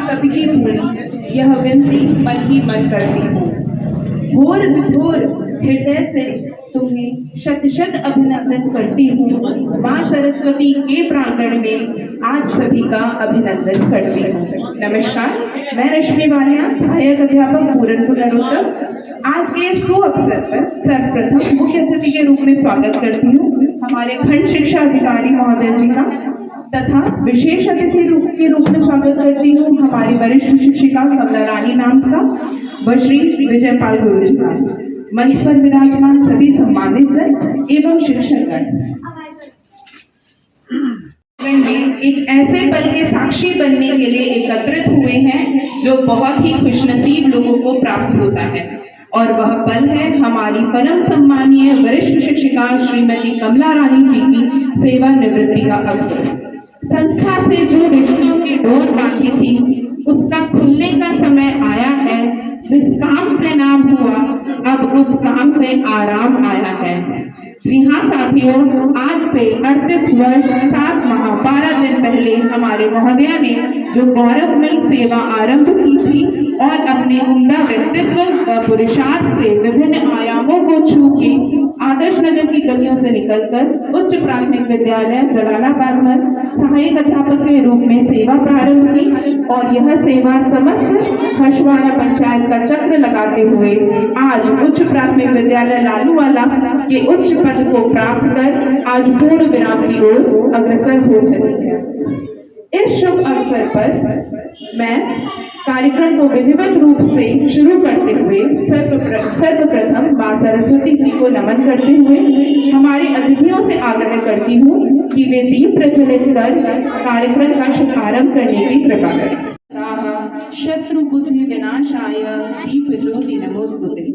सबकी पूरी यह विनती मन ही मन करती हूँ। घोर विघोर हृदय से तुम्हें शत शत अभिनंदन करती हूँ। माँ सरस्वती के प्रांगण में आज सभी का अभिनंदन करती हूँ। नमस्कार, मैं रश्मि वालिया, सहायक अध्यापक पूरनपुर नरोत्तम। आज के सुअवसर पर सर्वप्रथम मुख्य अतिथि के रूप में स्वागत करती हूँ हमारे खंड शिक्षा अधिकारी महोदय जी का, तथा विशेष अतिथि के रूप में स्वागत करती हूँ हमारी वरिष्ठ शिक्षिका कमला रानी नाम का व श्री विजयपाल गुरु जी का। मंच पर विराजमान सभी सम्मानित जन एवं शिक्षकगण में एक ऐसे पल के साक्षी बनने के लिए एकत्रित हुए हैं जो बहुत ही खुशनसीब लोगों को प्राप्त होता है, और वह पल है हमारी परम सम्मानीय वरिष्ठ शिक्षिका श्रीमती कमला रानी जी की सेवानिवृत्ति का अवसर। संस्था से जो रिश्तों की डोर बांधी थी उसका खुलने का समय आया है। जिस काम से नाम हुआ अब उस काम से आराम आया है। जी हाँ साथियों, आज से 38 वर्ष 7 माह 12 दिन पहले हमारे महोदया ने जो गौरवमयी सेवा आरंभ की थी और अपने उम्दा व्यक्तित्व व पुरुषार्थ से विभिन्न आयामों को छू के आदर्श नगर की गलियों से निकलकर उच्च प्राथमिक विद्यालय जलालाबाद में सहायक अध्यापक के रूप में सेवा प्रारंभ की, और यह सेवा समस्त हर्षवाड़ा पंचायत का चक्र लगाते हुए आज उच्च प्राथमिक विद्यालय लालूवाला के उच्च पद को प्राप्त कर आज पूर्ण विराम की ओर अग्रसर हो चली है। इस शुभ अवसर पर मैं कार्यक्रम को विधिवत रूप से शुरू करते हुए सर्वप्रथम मां सरस्वती जी को नमन करते हुए हमारे अतिथियों से आग्रह करती हूँ कि वे दीप प्रज्वलित कर कार्यक्रम का शुभारंभ करने की कृपा करें। शत्रु बुद्धि विनाशाय दीप ज्योति नमोस्तुते।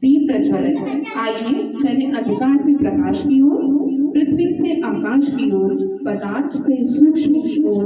दीप प्रज्वलित। आइए चले अंधकार से प्रकाश की ओर, पृथ्वी से आकाश की ओर, पदार्थ से सूक्ष्म की ओर।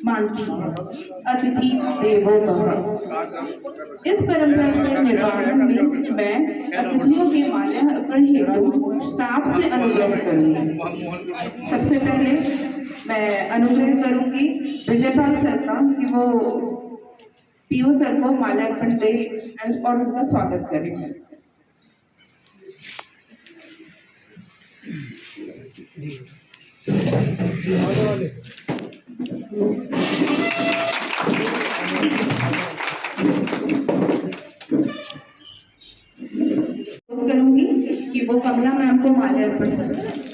मानती है अतिथि देवो भव। इस परंपरा के निर्वहन में मैं अतिथियों के माल्यार्पण हेतु स्टाफ से अनुग्रह करूंगी। सबसे पहले मैं अनुग्रह करूंगी विजयपाल सर का कि वो पीओ सर को माल्यार्पण दे और उनका स्वागत करें। करूंगी कि वो कमला मैम को माल्यार्पण करें।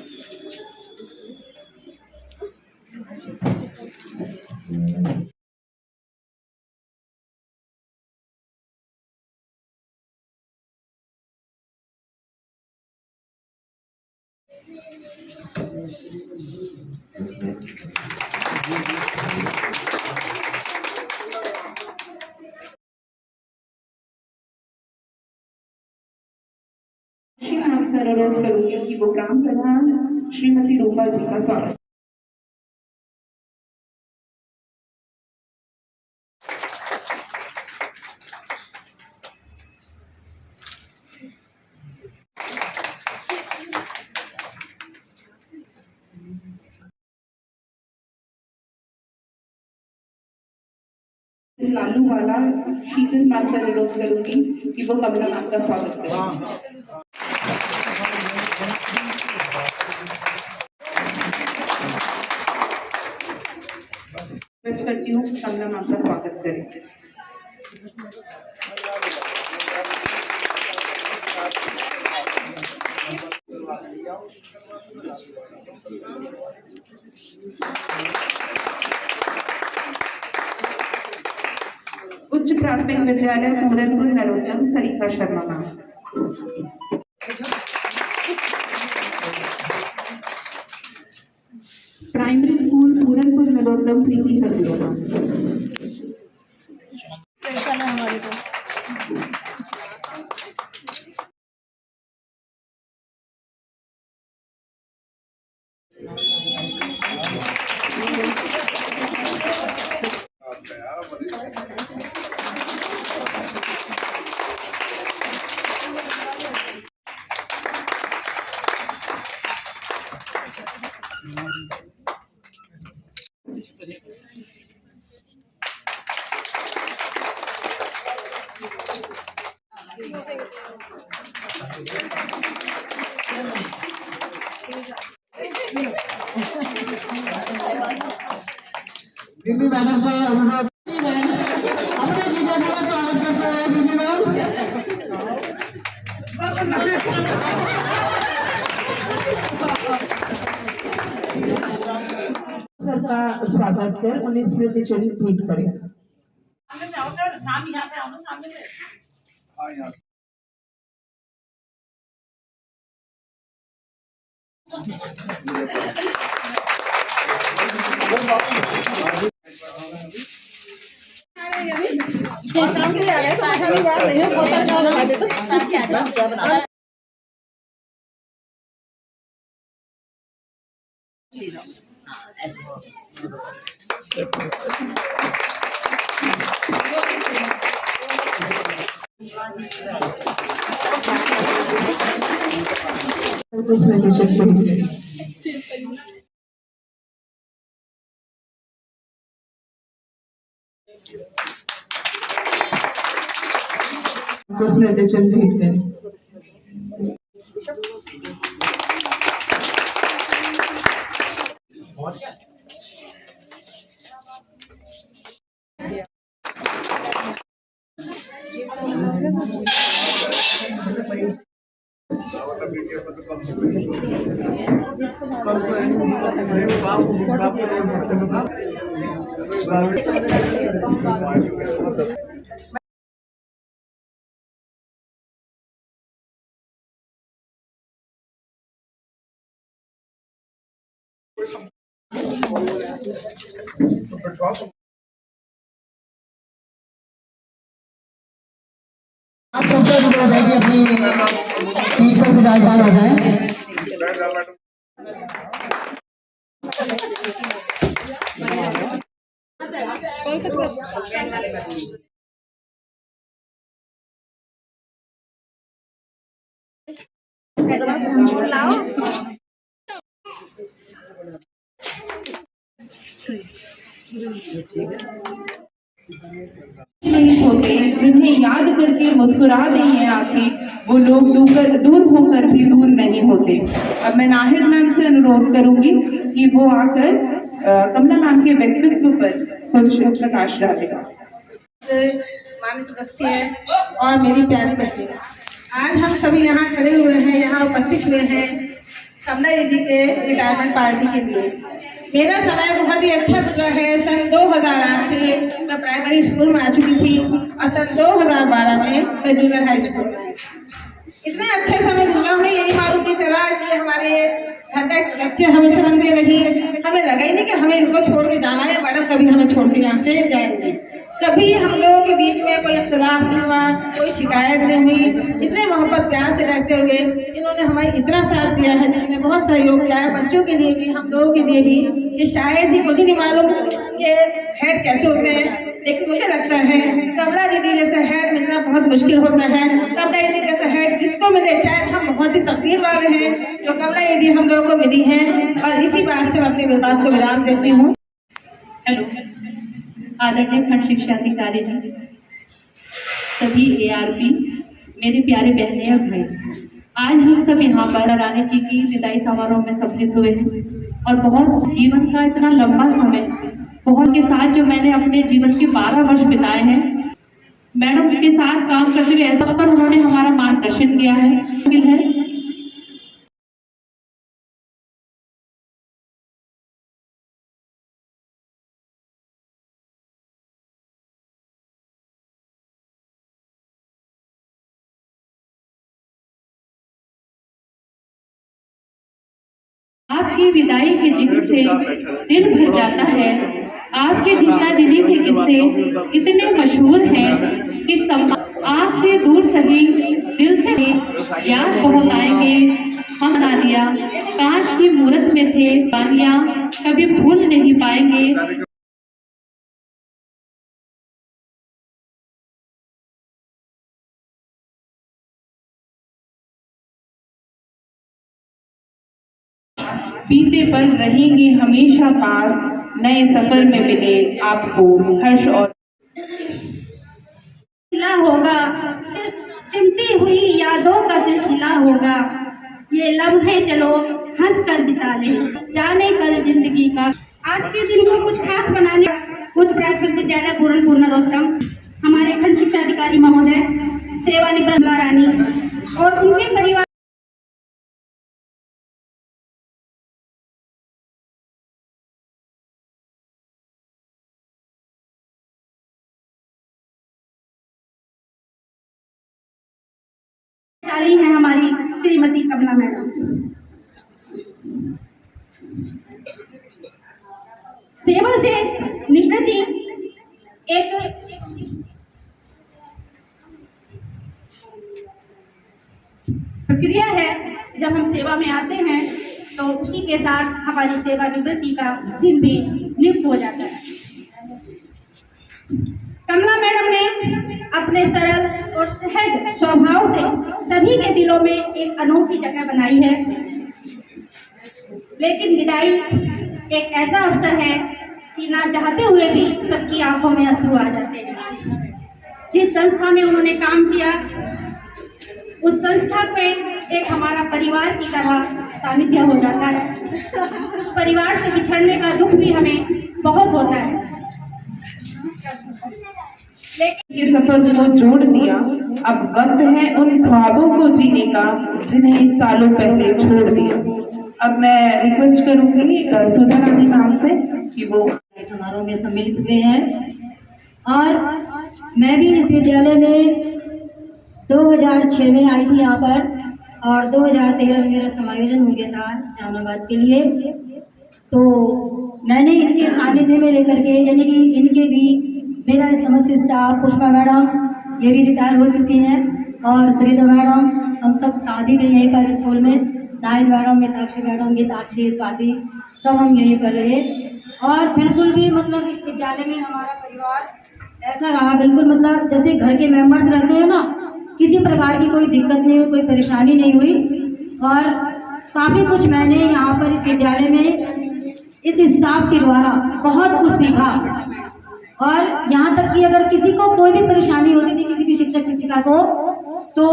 अनुरोध करूंगी कि वो ग्राम प्रधान श्रीमती रूपा जी का स्वागत। लालू वाला शीतल मैम से अनुरोध करूंगी कि वो कमला मैम का स्वागत करें। रिक्वेस्ट करती हूँ कमला मैम का स्वागत करें। उच्च प्राथमिक विद्यालय Puranpur Narottam Sarita Sharma ma'am. Primary school Puranpur Narottam Preeti Khajua ma'am. बीबी मैडम से अनुरोध अपने जीजा जी का स्वागत करते हैं। बीबी मैम सबका स्वागत कर उन्हें स्मृति चिन्ह भेंट करें। काम के लिए आ रहे तो अच्छा भी बात नहीं है। पोता क्या लगा दे तो स्मृति चिन्ह भेंट करें। स्मृति चिन्ह भेंट करें। आप सबसे अनुरोध है कि अपनी सीट पर विराजमान हो जाएं। नहीं होते जिन्हें याद करके मुस्कुरा रहे हैं आपके वो लोग दूर होकर भी दूर नहीं होते। अब मैं नाहिद मैम से अनुरोध करूंगी कि वो आकर कमला मैम के व्यक्तित्व पर कुछ प्रकाश डालेगा। माननीय सदस्य और मेरी प्यारी बहनें, आज हम सभी यहाँ खड़े हुए हैं, यहाँ उपस्थित हुए हैं कमला दीदी के रिटायरमेंट पार्टी के लिए। मेरा समय बहुत ही अच्छा गुजरा है। सन 2008 से मैं प्राइमरी स्कूल में आ चुकी थी और सन 2012 में मैं जूनियर हाई स्कूल में। इतने अच्छे समय गुजरा, हमें यही मालूम नहीं चला कि हमारे घर का एक सदस्य हमेशा बन के रही। हमें लगा ही नहीं कि हमें इनको छोड़ के जाना है, मैडम कभी हमें छोड़ के यहाँ से जाएंगे। कभी हम लोगों के बीच में कोई इख्तिलाफ नहीं हुआ, कोई शिकायत नहीं हुई। इतने मोहब्बत प्यार से रहते हुए इन्होंने हमें इतना साथ दिया है, जिन्होंने बहुत सहयोग किया है बच्चों के लिए भी, हम लोगों के लिए भी। ये शायद ही, मुझे नहीं मालूम कि हेड कैसे होते हैं, लेकिन मुझे लगता है कमला दीदी जैसा हेड मिलना बहुत मुश्किल होता है। कमला दीदी जैसा हेड जिसको मिले, शायद हम बहुत ही तकदीर वाले हैं जो कमला दीदी हम लोगों को मिली हैं। और इसी बात से मैं अपनी बात को विराम देती हूँ। हेलो, आदरणीय खंड शिक्षा अधिकारी जी, सभी ARP, मेरे प्यारे बहनें और भाई, आज हम सब यहाँ पर रानी जी की विदाई समारोह में सम्मिलित हुए हैं और बहुत जीवन का इतना लंबा समय बहुत के साथ जो मैंने अपने जीवन के 12 वर्ष बिताए हैं, मैडम के साथ काम करते हुए ऐसा पर उन्होंने हमारा मार्गदर्शन किया है। आपकी विदाई के जिक्र से दिल भर जाता है। आपके जिंदा दिली के किस्से इतने मशहूर हैं कि आँख से दूर सही दिल से भी याद बहुत आएंगे। हम बना दिया कांच की मूरत में थे बानियां, कभी भूल नहीं पाएंगे। बीते पल रहेंगे हमेशा पास, नए सफर में मिले आपको हर्ष और सिलसिला होगा, सिमटी हुई यादों का सिलसिला होगा। ये लम्हे चलो हंस कर बिता ले, जाने कल जिंदगी का। आज के दिन को कुछ खास बनाने उच्च प्राथमिक विद्यालय पूरनपुर नरोत्तम हमारे खंड शिक्षा अधिकारी महोदय सेवानिवृत्त रानी और उनके परिवार चाली है हमारी श्रीमती कमला मैडम। सेवा से निवृत्ति एक प्रक्रिया है। जब हम सेवा में आते हैं तो उसी के साथ हमारी सेवा निवृत्ति का दिन भी नियुक्त हो जाता है। कमला मैडम ने अपने सरल और सहज स्वभाव से सभी के दिलों में एक अनोखी जगह बनाई है। लेकिन विदाई एक ऐसा अवसर है कि ना चाहते हुए भी सबकी आंखों में आंसू आ जाते हैं। जिस संस्था में उन्होंने काम किया उस संस्था में एक हमारा परिवार की तरह सानिध्य हो जाता है। उस परिवार से बिछड़ने का दुख भी हमें बहुत होता है। के सफर को जोड़ दिया, अब वक्त है उन ख्वाबों को जीने का जिन्हें सालों पहले छोड़ दिया। अब मैं रिक्वेस्ट करूंगी सुधा रानी मैम से कि वो समारोह में सम्मिलित हुए हैं। और मैं भी इस विद्यालय में 2006 में आई थी यहाँ पर और 2013 में मेरा समायोजन हो गया था जहानाबाद के लिए। तो मैंने इनके सानिध्य में लेकर के यानी कि इनके भी मेरा समस्त स्टाफ, पुष्पा मैडम ये भी रिटायर हो चुकी हैं और श्रीधा मैडम, हम सब शादी थे यहीं पर स्कूल में। नाहिद मैडम, मिताक्षी मैडम, गीताक्षी, स्वाति, सब हम यहीं पर रहे। और बिल्कुल भी मतलब इस विद्यालय में हमारा परिवार ऐसा रहा, बिल्कुल मतलब जैसे घर के मेंबर्स रहते हैं ना, किसी प्रकार की कोई दिक्कत नहीं हुई, कोई परेशानी नहीं हुई। और काफ़ी कुछ मैंने यहाँ पर इस विद्यालय में इस स्टाफ के द्वारा बहुत कुछ सीखा। और यहाँ तक कि अगर किसी को कोई भी परेशानी होती थी किसी भी शिक्षक शिक्षिका को, तो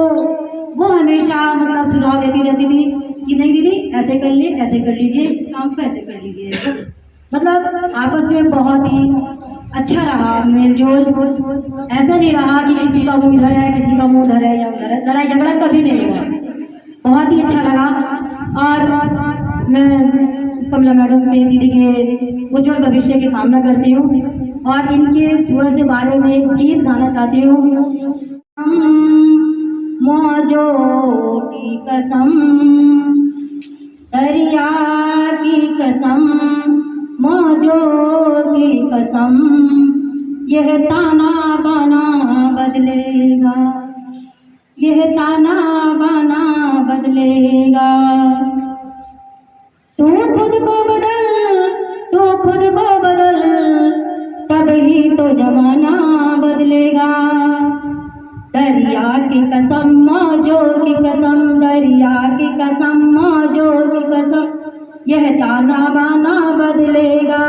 वो हमेशा मतलब सुझाव देती रहती थी कि नहीं दीदी ऐसे कर लीजिए, ऐसे कर लीजिए, इस काम को ऐसे कर लीजिए। मतलब आपस में बहुत ही अच्छा रहा मेलजोल। ऐसा नहीं रहा कि किसी का मुँह इधर है, किसी का मुँह उधर है या उधर है, लड़ाई झगड़ा कभी नहीं हुआ। बहुत ही अच्छा लगा। और मैं कमला मैडम के दीदी के उज्जवल भविष्य की कामना करती हूँ और इनके थोड़े से बारे में एक गीत गाना चाहती हूँ। मौजों की कसम, दरिया की कसम, मौजों की कसम, यह ताना बाना बदलेगा, यह ताना बाना बदलेगा। तू खुद को बदल, तू खुद को बदल, तब ही तो जमाना बदलेगा। दरिया की कसम, मौजों की कसम, दरिया की कसम, मौजों की कसम, यह ताना बाना बदलेगा।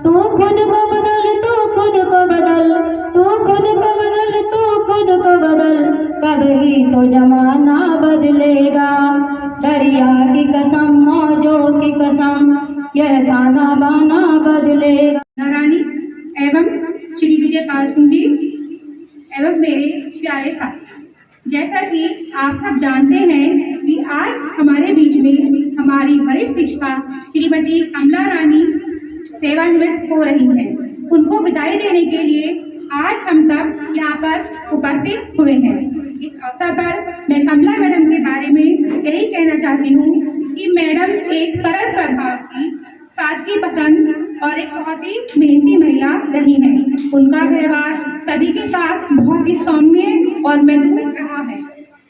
तू खुद को बदल, तू खुद अब ही तो जमाना बदलेगा, दरिया की कसम मौजों की कसम, यह ताना बाना बदलेगा। रानी एवं श्री विजयपाल सिंह जी एवं मेरे प्यारे साथी, जैसा कि आप सब जानते हैं कि आज हमारे बीच में हमारी वरिष्ठ शिक्षिका श्रीमती कमला रानी सेवानिवृत्त हो रही हैं। उनको विदाई देने के लिए आज हम सब यहाँ पर उपस्थित हुए हैं। इस अवसर पर मैं कमला मैडम के बारे में यही कहना चाहती हूँ कि मैडम एक सरल स्वभाव की, सादगी पसंद और एक बहुत ही मेहनती महिला रही हैं। उनका व्यवहार सभी के साथ बहुत ही सौम्य और मृदु रहा है।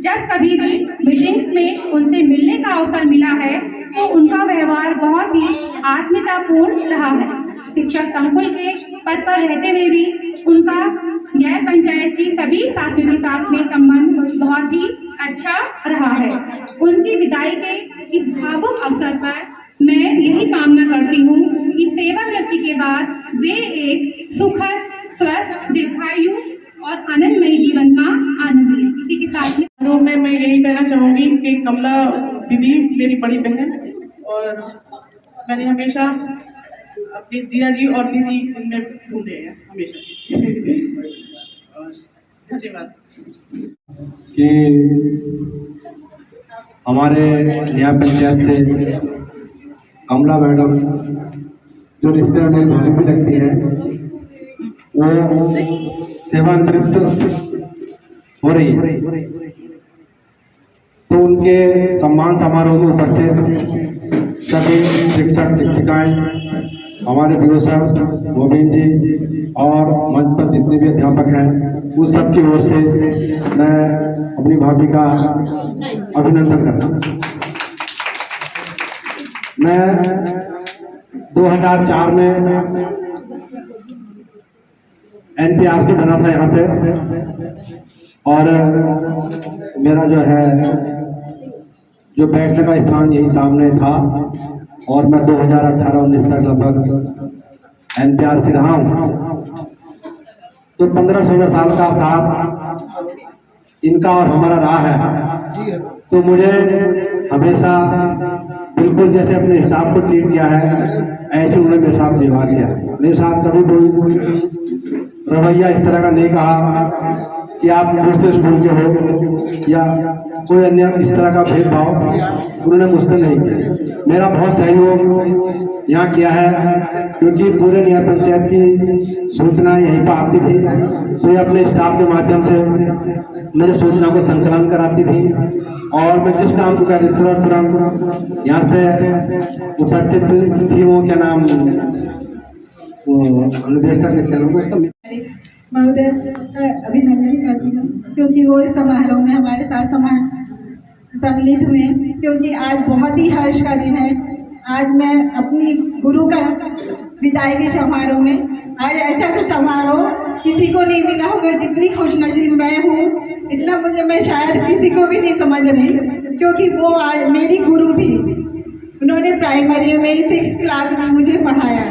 जब कभी भी मीटिंग्स में उनसे मिलने का अवसर मिला है तो उनका व्यवहार बहुत ही आत्मीयतापूर्ण रहा है। शिक्षक संकुल के पद पर रहते हुए भी उनका न्याय पंचायत की सभी साथियों के साथ में संबंध बहुत ही अच्छा रहा है। उनकी विदाई के इस भावुक अवसर पर मैं यही कामना करती हूँ कि सेवानिवृत्ति के बाद वे एक सुखद, स्वस्थ, दीर्घायु और आनंदमयी जीवन का आनंद लें। इसी के साथ में मैं यही कहना चाहूंगी कि कमला दीदी मेरी बड़ी बहन, और मैंने हमेशा अपनी जिया जी और दीदी उनमें ढूंढे हैं हमेशा। धन्यवाद। कि हमारे न्याय पंचायत से कमला मैडम जो रिश्ते में मेरी भाभी भी लगती है, वो सेवानिवृत्त हो रही है, तो उनके सम्मान समारोह में उपस्थित सभी शिक्षक शिक्षिकाएं, हमारे पीओ सर, मोबिन जी और मंच पर जितने भी अध्यापक हैं, उन सब की ओर से मैं अपनी भाभी का अभिनंदन करता हूँ। मैं 2004 में NPRC बना था यहाँ पे, और मेरा जो है जो बैठने का स्थान यही सामने था, और मैं 2018-19 तक लगभग NPRC रहा हूँ। तो 15-16 साल का साथ इनका और हमारा रहा है, तो मुझे हमेशा बिल्कुल जैसे अपने स्टाफ को ट्रीट किया है, ऐसे उन्होंने मेरे साथ व्यवहार किया। मेरे साथ कभी कोई रवैया इस तरह का नहीं कहा कि आप दूसरे स्कूल के हो या कोई अन्य इस तरह का भेदभाव उन्होंने मुझसे नहीं किया। मेरा बहुत सहयोग यहाँ किया है, क्योंकि पूरे न्याय पंचायत की सूचना यहीं पर आती थी, तो ये अपने स्टाफ के माध्यम से मेरे सूचना को संकलन कराती थी, और मैं जिस काम को कर देता था तुरंत यहाँ से उपस्थित थी। वो क्या नाम, वो निदेशक क्या नाम उसका, महोदय अभिनंदन करती हूँ, क्योंकि वो इस समारोह में हमारे साथ सम्मिलित हुए, क्योंकि आज बहुत ही हर्ष का दिन है। आज मैं अपनी गुरु का विदाई के समारोह में, आज ऐसा कुछ समारोह किसी को नहीं मिला होगा जितनी खुशनसीब मैं हूँ, इतना मुझे मैं शायद किसी को भी नहीं समझ रही, क्योंकि वो आज मेरी गुरु थी। उन्होंने प्राइमरी में 6th क्लास में मुझे पढ़ाया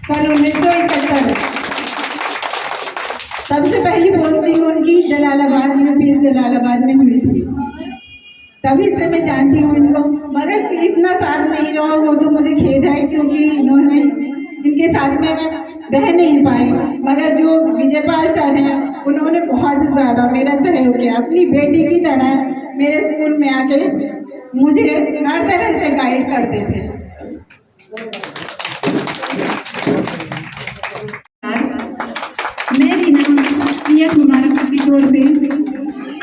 सन 1971। सबसे पहली पोस्टिंग उनकी जलालाबाद यूपी जलालाबाद में हुई थी, तभी से मैं जानती हूँ इनको। मगर इतना साथ नहीं रहा वो तो मुझे खेद है, क्योंकि इन्होंने इनके साथ में मैं रह नहीं पाई। मगर जो विजयपाल सर हैं उन्होंने बहुत ज़्यादा मेरा सहयोग किया, अपनी बेटी की तरह मेरे स्कूल में आके मुझे हर तरह से गाइड करते थे। मैं रीना प्रियक मुबारक की ओर से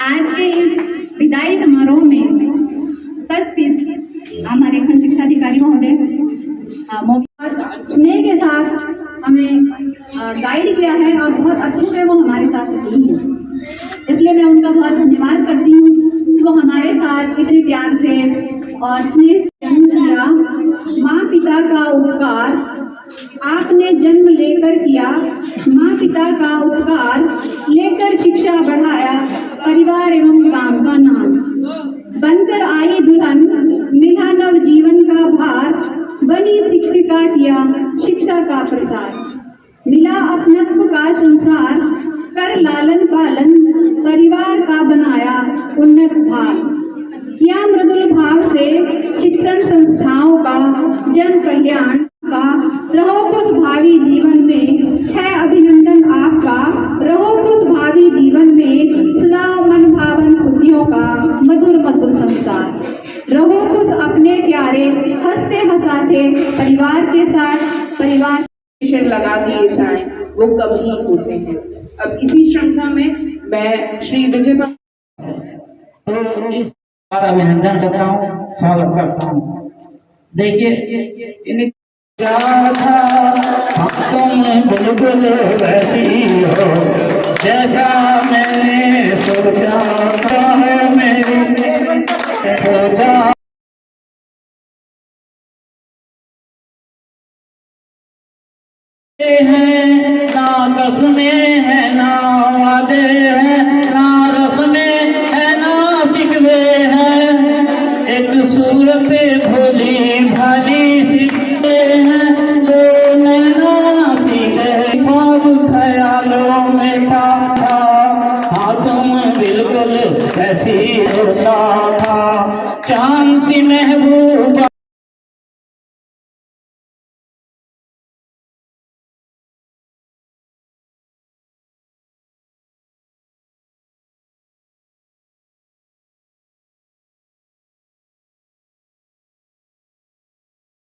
आज के इस विदाई समारोह में उपस्थित हमारे खंड शिक्षा अधिकारी महोदय स्नेह के साथ हमें गाइड किया है और बहुत अच्छे से वो हमारे साथ रही है, इसलिए मैं उनका बहुत धन्यवाद करती हूँ कि वो हमारे साथ इतने प्यार से और स्नेह से जन्म लिया। माँ पिता का उपकार आपने जन्म लेकर किया, माँ पिता का उपकार लेकर शिक्षा बढ़ाया, परिवार एवं काम का नाम बनकर आई दुल्हन, मिला नव जीवन का भार, बनी शिक्षिका किया शिक्षा का प्रसार, मिला अपनत्व का संसार, कर लालन पालन परिवार का बनाया उन्नत भाग, किया मृदुल भाव से शिक्षण संस्थाओं का जन कल्याण का, रहो खुश भावी जीवन में है अभिनंदन आपका, रहो खुश भावी जीवन में सदा मन भावन खुशियों का मधुर मधुर संसार, रहो खुश अपने प्यारे हंसते हंसाते परिवार के साथ, परिवार लगा दिए जाएं वो कभी होते हैं। अब इसी श्रृंखला में मैं श्री विजय अभिनंदन करता हूँ, स्वागत करता हूँ। देखिए इन्हें तुम बिल्कुल वैसी हो जैसा मैंने सोचा है, मेरी सोचा है ना कसमें है ना वादे हैं, ना रस्में है ना शिकवे हैं, एक सूर पे भोली भाली सिकते हैं, दो नैना सीखे ख्वाब ख्यालों में था, हाँ तुम बिल्कुल ऐसी होता था, चांद सी महबूबा